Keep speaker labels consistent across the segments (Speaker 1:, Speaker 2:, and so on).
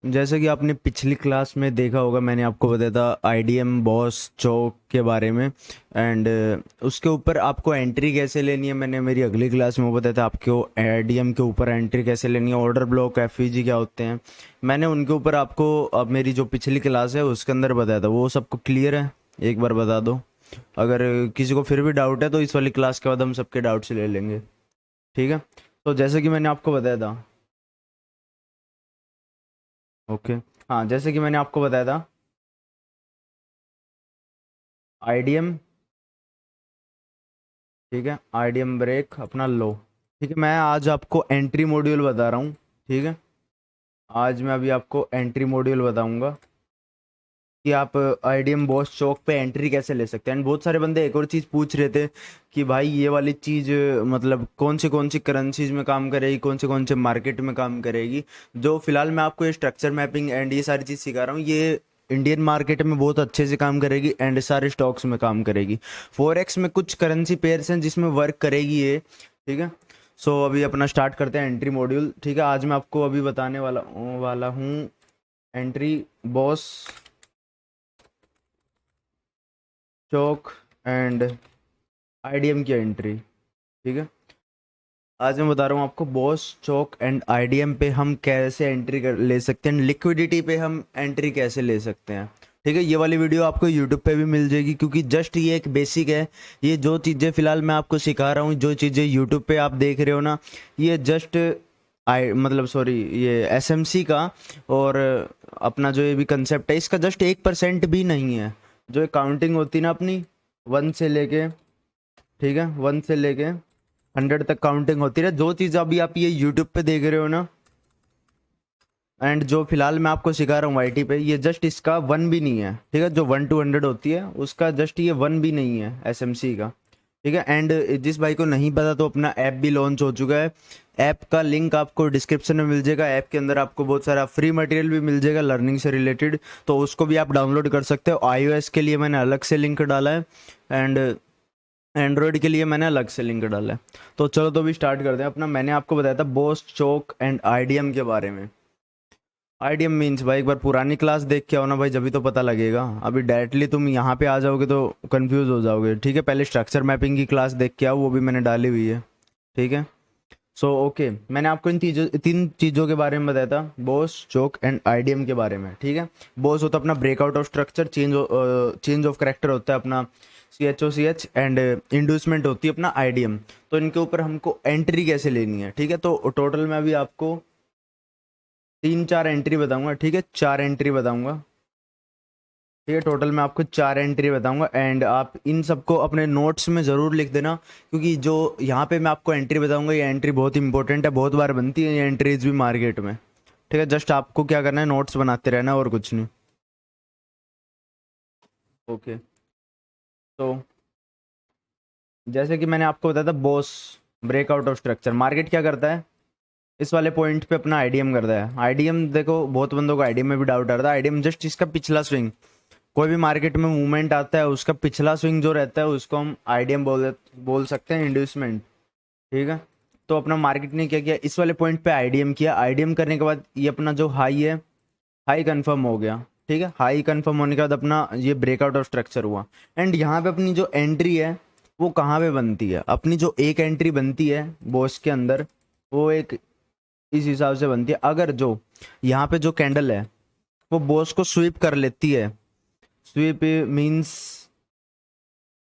Speaker 1: जैसे कि आपने पिछली क्लास में देखा होगा, मैंने आपको बताया था आईडीएम बॉस चौक के बारे में। एंड उसके ऊपर आपको एंट्री कैसे लेनी है, मैंने मेरी अगली क्लास में वो बताया था आपको आईडीएम के ऊपर एंट्री कैसे लेनी है, ऑर्डर ब्लॉक एफईजी क्या होते हैं। मैंने उनके ऊपर आपको अब मेरी जो पिछली क्लास है उसके अंदर बताया था। वो सबको क्लियर है? एक बार बता दो। अगर किसी को फिर भी डाउट है तो इस वाली क्लास के बाद हम सबके डाउट्स ले लेंगे। ठीक है। तो जैसे कि मैंने आपको बताया था। ओके। हाँ, जैसे कि मैंने आपको बताया था आईडीएम। ठीक है, आईडीएम ब्रेक अपना लो। ठीक है, मैं आज आपको एंट्री मॉड्यूल बता रहा हूँ। ठीक है, आज मैं अभी आपको एंट्री मॉड्यूल बताऊंगा कि आप आईडीएम बॉस चौक पे एंट्री कैसे ले सकते हैं। एंड बहुत सारे बंदे एक और चीज़ पूछ रहे थे कि भाई ये वाली चीज़ मतलब कौन सी करेंसीज में काम करेगी, कौन से मार्केट में काम करेगी। जो फिलहाल मैं आपको ये स्ट्रक्चर मैपिंग एंड ये सारी चीज़ सिखा रहा हूँ, ये इंडियन मार्केट में बहुत अच्छे से काम करेगी एंड सारे स्टॉक्स में काम करेगी। फॉरेक्स में कुछ करेंसी पेयर्स हैं जिसमें वर्क करेगी ये। ठीक है। सो अभी अपना स्टार्ट करते हैं एंट्री मॉड्यूल। ठीक है, आज मैं आपको अभी बताने वाला हूँ entry boss chalk and IDM की एंट्री। ठीक है, आज मैं बता रहा हूँ आपको बॉस चौक एंड आईडीएम पे हम कैसे एंट्री कर ले सकते हैं, लिक्विडिटी पे हम एंट्री कैसे ले सकते हैं। ठीक है, ये वाली वीडियो आपको यूट्यूब पे भी मिल जाएगी क्योंकि जस्ट ये एक बेसिक है। ये जो चीज़ें फिलहाल मैं आपको सिखा रहा हूँ, जो चीज़ें यूट्यूब पे आप देख रहे हो ना, ये जस्ट आई मतलब सॉरी ये एसएमसी का और अपना जो ये भी कंसेप्ट है इसका जस्ट 1% भी नहीं है। जो काउंटिंग होती है ना अपनी, वन से लेके, ठीक है, वन से लेके 100 तक काउंटिंग होती है। जो चीज़ अभी आप ये यूट्यूब पे देख रहे हो ना, एंड जो फिलहाल मैं आपको सिखा रहा हूँ आईटी पे, ये जस्ट इसका वन भी नहीं है। ठीक है, जो 1 to 100 होती है उसका जस्ट ये वन भी नहीं है एसएमसी का। ठीक है, एंड जिस भाई को नहीं पता तो अपना ऐप भी लॉन्च हो चुका है। ऐप का लिंक आपको डिस्क्रिप्शन में मिल जाएगा। ऐप के अंदर आपको बहुत सारा फ्री मटेरियल भी मिल जाएगा लर्निंग से रिलेटेड, तो उसको भी आप डाउनलोड कर सकते हो। आईओएस के लिए मैंने अलग से लिंक डाला है एंड एंड्रॉयड के लिए मैंने अलग से लिंक डाला है। तो चलो तो भी स्टार्ट करते हैं अपना। मैंने आपको बताया था बॉस चौक एंड आईडीएम के बारे में। आईडीएम मीन्स भाई एक बार पुरानी क्लास देख के आओ ना भाई, जब तो पता लगेगा। अभी डायरेक्टली तुम यहाँ पे आ जाओगे तो कंफ्यूज हो जाओगे। ठीक है, पहले स्ट्रक्चर मैपिंग की क्लास देख के आओ, वो भी मैंने डाली हुई है। ठीक है। सो ओके, मैंने आपको इन तीन चीज़ों के बारे में बताया था, बॉस चौक एंड आईडीएम के बारे में। ठीक है, बॉस होता है अपना breakout of structure, change of character होता है अपना CHOCH, एंड इंड्यूसमेंट होती है अपना आईडीएम। तो इनके ऊपर हमको एंट्री कैसे लेनी है। ठीक है, तो टोटल मैं अभी आपको 3-4 एंट्री बताऊंगा। ठीक है, 4 एंट्री बताऊंगा। ठीक है, टोटल मैं आपको 4 एंट्री बताऊंगा एंड आप इन सबको अपने नोट्स में ज़रूर लिख देना क्योंकि जो यहाँ पे मैं आपको एंट्री बताऊंगा ये एंट्री बहुत इंपॉर्टेंट है, बहुत बार बनती है ये एंट्रीज भी मार्केट में। ठीक है, जस्ट आपको क्या करना है, नोट्स बनाते रहना है और कुछ नहीं। ओके। तो जैसे कि मैंने आपको बताया था boss breakout of structure, market क्या करता है, इस वाले पॉइंट पे अपना आईडीएम करता है। आईडीएम देखो, बहुत बंदों को आईडीएम में भी डाउट आता है। आईडीएम जस्ट इसका पिछला स्विंग, कोई भी मार्केट में मूवमेंट आता है उसका पिछला स्विंग जो रहता है उसको हम आईडीएम बोल सकते हैं, इंड्यूसमेंट। ठीक है, तो अपना मार्केट ने क्या किया, इस वाले पॉइंट पे आईडीएम किया। आईडीएम करने के बाद ये अपना जो हाई है, हाई कंफर्म हो गया। ठीक है, हाई कंफर्म होने के बाद अपना ये ब्रेकआउट ऑफ स्ट्रक्चर हुआ। एंड यहाँ पे अपनी जो एंट्री है वो कहाँ पे बनती है, अपनी जो एक एंट्री बनती है बॉस के अंदर, वो एक इस हिसाब से बनती है। अगर जो यहाँ पे जो कैंडल है वो बॉस को स्वीप कर लेती है, sweep means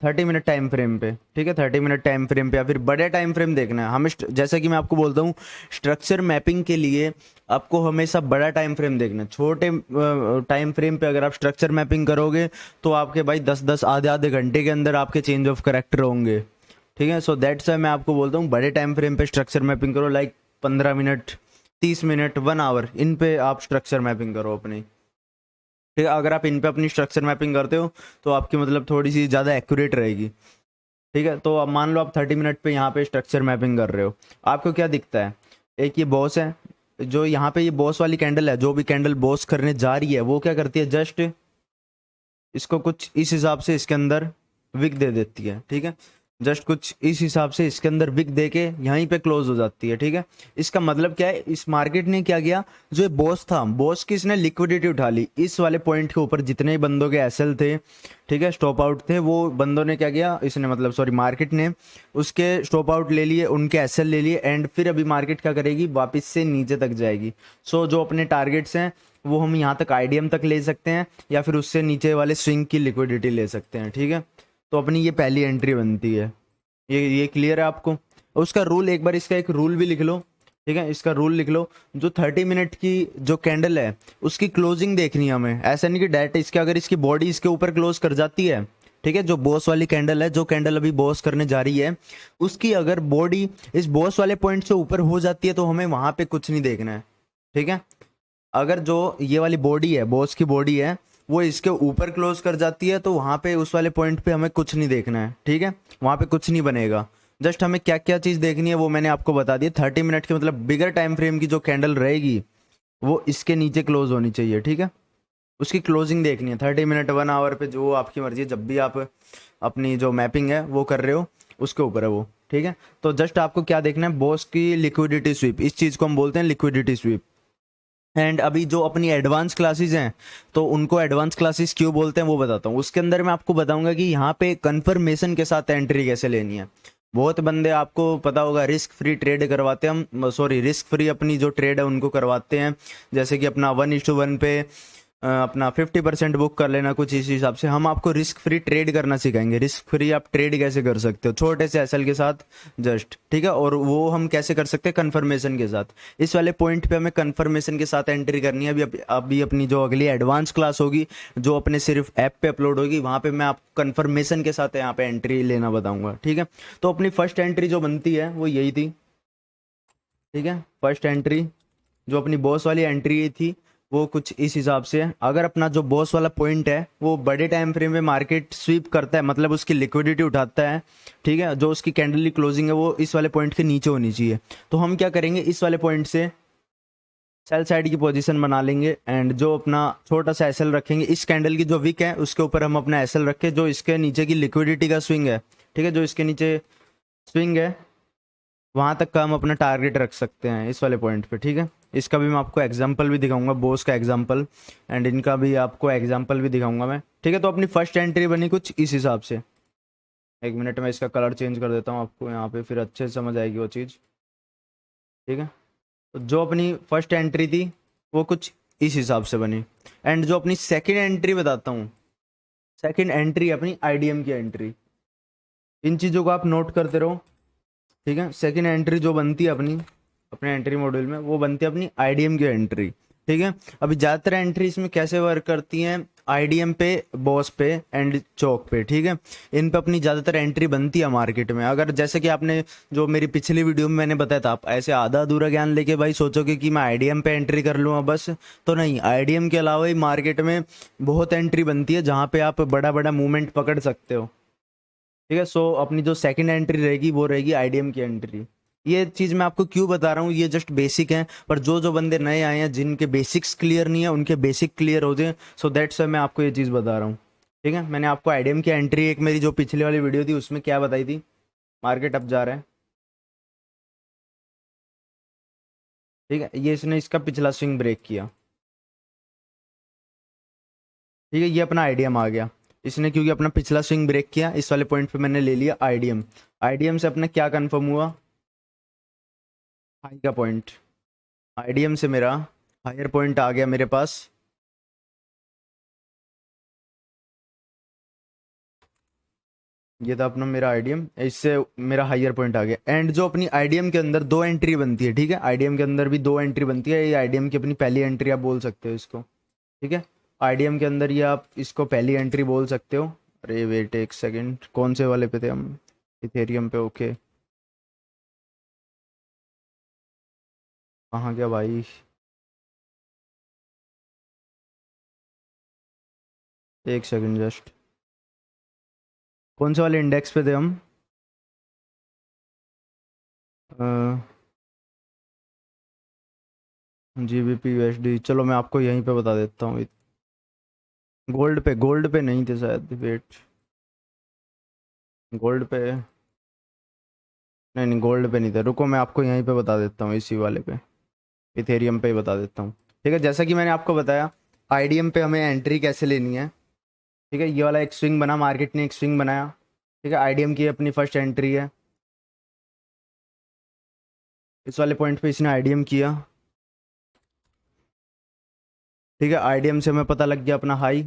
Speaker 1: 30 minute time frame पे। ठीक है, 30 मिनट टाइम फ्रेम पे या फिर बड़े टाइम फ्रेम देखना है हमें। जैसा कि मैं आपको बोलता हूँ स्ट्रक्चर मैपिंग के लिए आपको हमेशा बड़ा टाइम फ्रेम देखना है। छोटे टाइम फ्रेम पे अगर आप स्ट्रक्चर मैपिंग करोगे तो आपके भाई 10-10 आधे आधे घंटे के अंदर आपके चेंज ऑफ करेक्टर होंगे। ठीक है, सो दैट्स वाई मैं आपको बोलता हूँ बड़े टाइम फ्रेम पे स्ट्रक्चर मैपिंग करो, लाइक 15 मिनट, 30 मिनट, 1 आवर, इन पे आप स्ट्रक्चर मैपिंग करो अपनी। ठीक है, अगर आप इन पे अपनी स्ट्रक्चर मैपिंग करते हो तो आपकी मतलब थोड़ी सी ज़्यादा एक्यूरेट रहेगी। ठीक है, तो अब मान लो आप 30 मिनट पे यहाँ पे स्ट्रक्चर मैपिंग कर रहे हो, आपको क्या दिखता है, एक ये बॉस है, जो यहाँ पे ये बॉस वाली कैंडल है, जो भी कैंडल बॉस करने जा रही है वो क्या करती है, जस्ट इसको कुछ इस हिसाब से इसके अंदर विक दे देती है। ठीक है, जस्ट कुछ इस हिसाब से इसके अंदर विक दे के यहीं पे क्लोज हो जाती है, ठीक है। इसका मतलब क्या है, इस मार्केट ने क्या किया, जो बॉस था, बॉस की इसने लिक्विडिटी उठा ली इस वाले पॉइंट के ऊपर, जितने ही बंदों के एसएल थे, ठीक है, स्टॉप आउट थे, वो बंदों ने क्या किया, इसने मतलब सॉरी मार्केट ने उसके स्टॉप आउट ले लिए, उनके एसएल ले लिए, एंड फिर अभी मार्केट क्या करेगी, वापस से नीचे तक जाएगी। सो जो अपने टारगेट्स हैं वो हम यहाँ तक आईडीएम तक ले सकते हैं, या फिर उससे नीचे वाले स्विंग की लिक्विडिटी ले सकते हैं, ठीक है। तो अपनी ये पहली एंट्री बनती है। ये क्लियर है आपको। उसका रूल एक बार, इसका एक रूल भी लिख लो, ठीक है, इसका रूल लिख लो। जो 30 मिनट की जो कैंडल है उसकी क्लोजिंग देखनी है हमें, ऐसा नहीं कि डायरेक्ट इसके, अगर इसकी बॉडी इसके ऊपर क्लोज कर जाती है, ठीक है, जो बॉस वाली कैंडल है, जो कैंडल अभी बॉस करने जा रही है, उसकी अगर बॉडी इस बॉस वाले पॉइंट से ऊपर हो जाती है तो हमें वहां पे कुछ नहीं देखना है, ठीक है। अगर जो ये वाली बॉडी है, बॉस की बॉडी है, वो इसके ऊपर क्लोज कर जाती है तो वहां पे उस वाले पॉइंट पे हमें कुछ नहीं देखना है, ठीक है, वहां पे कुछ नहीं बनेगा। जस्ट हमें क्या क्या चीज़ देखनी है वो मैंने आपको बता दी। 30 मिनट के मतलब बिगर टाइम फ्रेम की जो कैंडल रहेगी वो इसके नीचे क्लोज होनी चाहिए, ठीक है। उसकी क्लोजिंग देखनी है 30 मिनट, 1 आवर पे, जो आपकी मर्जी है, जब भी आप अपनी जो मैपिंग है वो कर रहे हो उसके ऊपर है वो, ठीक है। तो जस्ट आपको क्या देखना है, बॉस की लिक्विडिटी स्वीप, इस चीज़ को हम बोलते हैं लिक्विडिटी स्वीप। एंड अभी जो अपनी एडवांस क्लासेस हैं, तो उनको एडवांस क्लासेस क्यों बोलते हैं वो बताता हूँ। उसके अंदर मैं आपको बताऊंगा कि यहाँ पे कंफर्मेशन के साथ एंट्री कैसे लेनी है। बहुत बंदे, आपको पता होगा, रिस्क फ्री ट्रेड करवाते हैं हम, सॉरी रिस्क फ्री अपनी जो ट्रेड है उनको करवाते हैं, जैसे कि अपना 1:1 पे अपना 50% बुक कर लेना, कुछ इस हिसाब से। हम आपको रिस्क फ्री ट्रेड करना सिखाएंगे, रिस्क फ्री आप ट्रेड कैसे कर सकते हो छोटे से एसएल के साथ, जस्ट, ठीक है। और वो हम कैसे कर सकते हैं, कन्फर्मेशन के साथ। इस वाले पॉइंट पे हमें कन्फर्मेशन के साथ एंट्री करनी है। अभी अपनी जो अगली एडवांस क्लास होगी, जो अपने सिर्फ ऐप पे अपलोड होगी, वहाँ पे मैं आपको कन्फर्मेशन के साथ यहाँ पे एंट्री लेना बताऊंगा, ठीक है। तो अपनी फर्स्ट एंट्री जो बनती है वो यही थी, ठीक है। फर्स्ट एंट्री जो अपनी बॉस वाली एंट्री थी वो कुछ इस हिसाब से है। अगर अपना जो बॉस वाला पॉइंट है वो बड़े टाइम फ्रेम में मार्केट स्वीप करता है, मतलब उसकी लिक्विडिटी उठाता है, ठीक है, जो उसकी कैंडल की क्लोजिंग है वो इस वाले पॉइंट के नीचे होनी चाहिए, तो हम क्या करेंगे, इस वाले पॉइंट से सेल साइड की पोजीशन बना लेंगे, एंड जो अपना छोटा सा एसएल रखेंगे, इस कैंडल की जो विक है उसके ऊपर हम अपना एसएल रखें, जो इसके नीचे की लिक्विडिटी का स्विंग है, ठीक है, जो इसके नीचे स्विंग है वहां तक का हम अपना टारगेट रख सकते हैं इस वाले पॉइंट पे, ठीक है। इसका भी मैं आपको एग्जांपल भी दिखाऊंगा, बोस का एग्जांपल, एंड इनका भी आपको एग्जांपल भी दिखाऊंगा मैं, ठीक है। तो अपनी फर्स्ट एंट्री बनी कुछ इस हिसाब से। एक मिनट में इसका कलर चेंज कर देता हूँ आपको यहाँ पे, फिर अच्छे से समझ आएगी वो चीज़, ठीक है। तो जो अपनी फर्स्ट एंट्री थी वो कुछ इस हिसाब से बनी। एंड जो अपनी सेकेंड एंट्री बताता हूँ, सेकेंड एंट्री अपनी आईडीएम की एंट्री, इन चीज़ों को आप नोट करते रहो, ठीक है। सेकंड एंट्री जो बनती है अपनी अपने एंट्री मॉड्यूल में, वो बनती है अपनी आईडीएम की एंट्री, ठीक है। अभी ज़्यादातर एंट्री इसमें कैसे वर्क करती हैं, आईडीएम पे, बॉस पे एंड चौक पे, ठीक है। इन पे अपनी ज़्यादातर एंट्री बनती है मार्केट में। अगर जैसे कि आपने जो मेरी पिछली वीडियो में मैंने बताया था, आप ऐसे आधा अधूरा ज्ञान लेके भाई सोचोगे कि मैं आईडीएम पे एंट्री कर लूँगा बस, तो नहीं, आईडीएम के अलावा ही मार्केट में बहुत एंट्री बनती है जहाँ पे आप बड़ा बड़ा मूवमेंट पकड़ सकते हो, ठीक है। सो अपनी जो सेकंड एंट्री रहेगी वो रहेगी आईडीएम की एंट्री। ये चीज़ मैं आपको क्यों बता रहा हूँ, ये जस्ट बेसिक है, पर जो जो बंदे नए आए हैं जिनके बेसिक्स क्लियर नहीं है उनके बेसिक क्लियर हो जाए, सो दैट्स वाई मैं आपको ये चीज़ बता रहा हूँ, ठीक है। मैंने आपको आईडीएम की एंट्री, एक मेरी जो पिछली वाली वीडियो थी उसमें क्या बताई थी, मार्केट अप जा रहा है, ठीक है, ये इसने इसका पिछला स्विंग ब्रेक किया, ठीक है, ये अपना आईडीएम आ गया। इसने क्योंकि अपना पिछला स्विंग ब्रेक किया, इस वाले पॉइंट पे मैंने ले लिया आईडीएम। आईडीएम से अपना क्या कंफर्म हुआ, हाई का पॉइंट, आईडीएम से मेरा हायर पॉइंट आ गया मेरे पास, ये था अपना मेरा आईडीएम, इससे मेरा हायर पॉइंट आ गया। एंड जो अपनी आईडीएम के अंदर दो एंट्री बनती है, ठीक है, आईडीएम के अंदर भी दो एंट्री बनती है, ये आईडीएम की अपनी पहली एंट्री आप बोल सकते हो इसको, ठीक है। आईडीएम के अंदर ये आप इसको पहली एंट्री बोल सकते हो। अरे वेट एक सेकेंड, कौन से वाले पे थे हम, इथेरियम पे, ओके, कहाँ गया भाई, एक सेकेंड जस्ट, कौन से वाले इंडेक्स पे थे हम, जीबीपी यूएसडी, चलो मैं आपको यहीं पे बता देता हूँ। गोल्ड पे नहीं थे शायद, वेट, गोल्ड पे नहीं नहीं, गोल्ड पे नहीं था, रुको मैं आपको यहीं पे बता देता हूँ, इसी वाले पे, इथेरियम पे ही बता देता हूँ। ठीक है, जैसा कि मैंने आपको बताया, आईडीएम पे हमें एंट्री कैसे लेनी है। ठीक है, ये वाला एक स्विंग बना, मार्केट ने एक स्विंग बनाया। ठीक है, आईडीएम की अपनी फर्स्ट एंट्री है, इस वाले पॉइंट पे इसने आईडीएम किया। ठीक है, आईडीएम से हमें पता लग गया अपना हाई।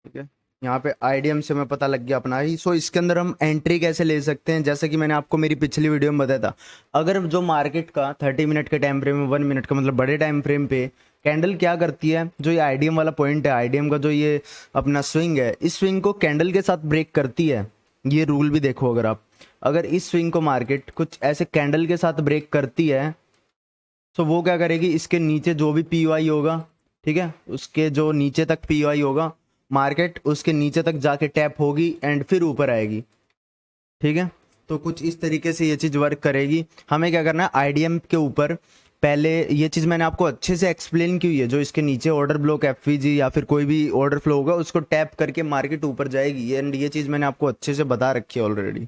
Speaker 1: ठीक है, यहाँ पे आईडीएम से हमें पता लग गया अपना ही। सो इसके अंदर हम एंट्री कैसे ले सकते हैं, जैसे कि मैंने आपको मेरी पिछली वीडियो में बताया था। अगर जो मार्केट का 30 मिनट के टाइम फ्रेम में, 1 मिनट का मतलब बड़े टाइम फ्रेम पे कैंडल क्या करती है, जो ये आईडीएम वाला पॉइंट है, आईडीएम का जो ये अपना स्विंग है, इस स्विंग को कैंडल के साथ ब्रेक करती है। ये रूल भी देखो, अगर आप, अगर इस स्विंग को मार्केट कुछ ऐसे कैंडल के साथ ब्रेक करती है, तो वो क्या करेगी, इसके नीचे जो भी पीवाई होगा, ठीक है, उसके जो नीचे तक पीवाई होगा, मार्केट उसके नीचे तक जाके टैप होगी एंड फिर ऊपर आएगी। ठीक है, तो कुछ इस तरीके से ये चीज़ वर्क करेगी। हमें क्या करना है, आईडीएम के ऊपर पहले ये चीज़ मैंने आपको अच्छे से एक्सप्लेन की हुई है, जो इसके नीचे ऑर्डर ब्लॉक, एफवीजी या फिर कोई भी ऑर्डर फ्लो होगा, उसको टैप करके मार्केट ऊपर जाएगी, एंड ये चीज़ मैंने आपको अच्छे से बता रखी है ऑलरेडी।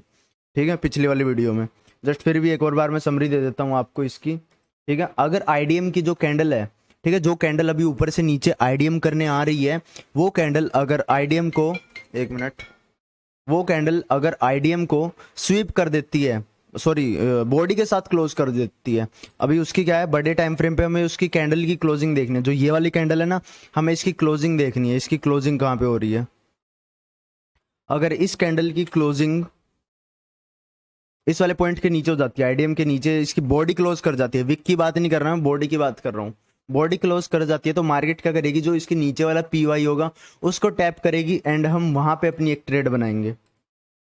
Speaker 1: ठीक है, पिछली वाली वीडियो में। जस्ट फिर भी एक और बार मैं समरी दे देता हूँ आपको इसकी। ठीक है, अगर आईडीएम की जो कैंडल है, ठीक है, जो कैंडल अभी ऊपर से नीचे आईडीएम करने आ रही है, वो कैंडल अगर आईडीएम को, एक मिनट, वो कैंडल अगर आईडीएम को स्वीप कर देती है, सॉरी, बॉडी के साथ क्लोज कर देती है, अभी उसकी क्या है, बड़े टाइम फ्रेम पे हमें उसकी कैंडल की क्लोजिंग देखनी है, जो ये वाली कैंडल है ना, हमें इसकी क्लोजिंग देखनी है, इसकी क्लोजिंग कहाँ पे हो रही है। अगर इस कैंडल की क्लोजिंग इस वाले पॉइंट के नीचे हो जाती है, आईडीएम के नीचे इसकी बॉडी क्लोज कर जाती है, विक की बात नहीं कर रहा हूँ, बॉडी की बात कर रहा हूँ, बॉडी क्लोज कर जाती है, तो मार्केट क्या करेगी, जो इसके नीचे वाला पीवाई होगा उसको टैप करेगी एंड हम वहां पे अपनी एक ट्रेड बनाएंगे।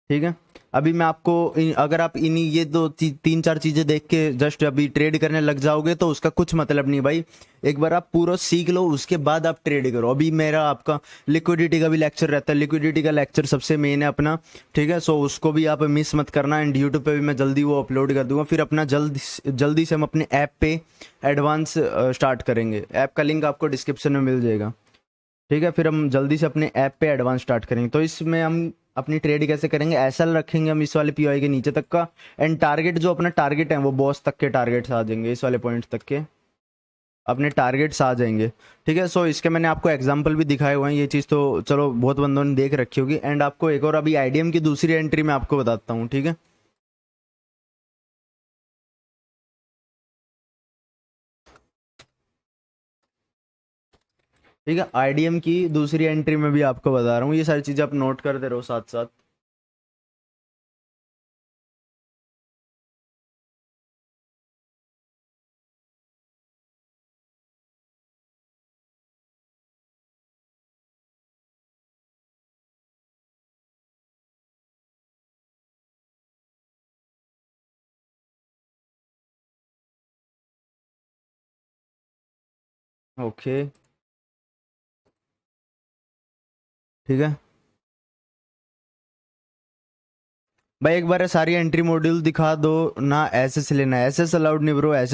Speaker 1: ठीक है, अभी मैं आपको अगर आप इन्हीं ये दो तीन चार चीजें देख के जस्ट अभी ट्रेड करने लग जाओगे तो उसका कुछ मतलब नहीं भाई। एक बार आप पूरा सीख लो, उसके बाद आप ट्रेड करो। अभी मेरा आपका लिक्विडिटी का भी लेक्चर रहता है, लिक्विडिटी का लेक्चर सबसे मेन है अपना। ठीक है, सो उसको भी आप मिस मत करना, एंड यूट्यूब पे भी मैं जल्दी वो अपलोड कर दूंगा। फिर अपना जल्दी से हम अपने ऐप पे एडवांस स्टार्ट करेंगे, ऐप का लिंक आपको डिस्क्रिप्शन में मिल जाएगा। ठीक है, फिर हम जल्दी से अपने ऐप पे एडवांस स्टार्ट करेंगे। तो इसमें हम अपनी ट्रेड कैसे करेंगे, ऐसा रखेंगे हम इस वाले पीओआई के नीचे तक का, एंड टारगेट जो अपना टारगेट है वो बॉस तक के टारगेट्स आ जाएंगे, इस वाले पॉइंट तक के अपने टारगेट्स आ जाएंगे। ठीक है, सो इसके मैंने आपको एग्जांपल भी दिखाए हुए हैं, ये चीज़ तो चलो बहुत बंदों ने देख रखी होगी। एंड आपको एक और अभी आईडीएम की दूसरी एंट्री मैं आपको बताता हूँ। ठीक है, ठीक है, आईडीएम की दूसरी एंट्री में भी आपको बता रहा हूँ, ये सारी चीज़ें आप नोट करते रहो साथ साथ। ओके, ठीक है भाई, एक बार सारी एंट्री मॉड्यूल दिखा दो ना, एसएस लेना है, एसएस अलाउड नहीं ब्रो, एसएस